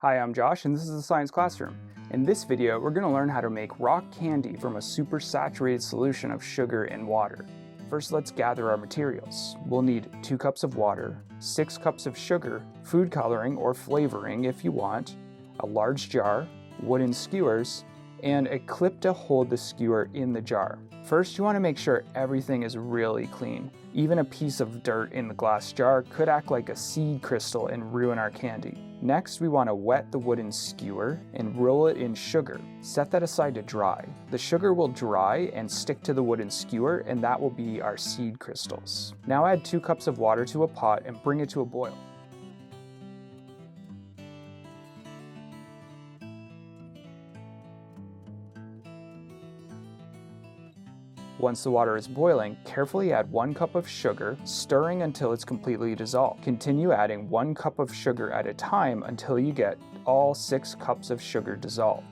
Hi, I'm Josh and this is the Science Classroom. In this video, we're going to learn how to make rock candy from a supersaturated solution of sugar and water. First, let's gather our materials. We'll need 2 cups of water, 6 cups of sugar, food coloring or flavoring if you want, a large jar, wooden skewers, and a clip to hold the skewer in the jar. First, you want to make sure everything is really clean. Even a piece of dirt in the glass jar could act like a seed crystal and ruin our candy. Next, we want to wet the wooden skewer and roll it in sugar. Set that aside to dry. The sugar will dry and stick to the wooden skewer, and that will be our seed crystals. Now add 2 cups of water to a pot and bring it to a boil. Once the water is boiling, carefully add 1 cup of sugar, stirring until it's completely dissolved. Continue adding 1 cup of sugar at a time until you get all 6 cups of sugar dissolved.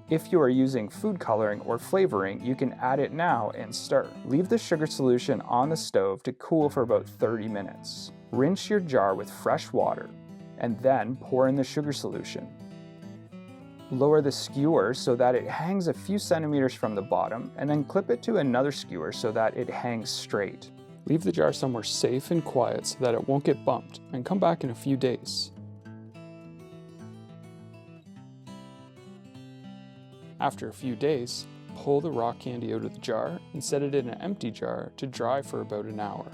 If you are using food coloring or flavoring, you can add it now and stir. Leave the sugar solution on the stove to cool for about 30 minutes. Rinse your jar with fresh water, and then pour in the sugar solution. Lower the skewer so that it hangs a few centimeters from the bottom, and then clip it to another skewer so that it hangs straight. Leave the jar somewhere safe and quiet so that it won't get bumped, and come back in a few days. After a few days, pull the rock candy out of the jar and set it in an empty jar to dry for about an hour.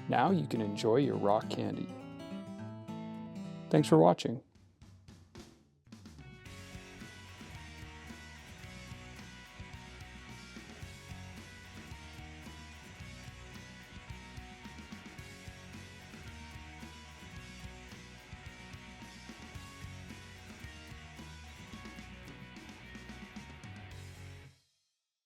Now you can enjoy your rock candy. Thanks for watching.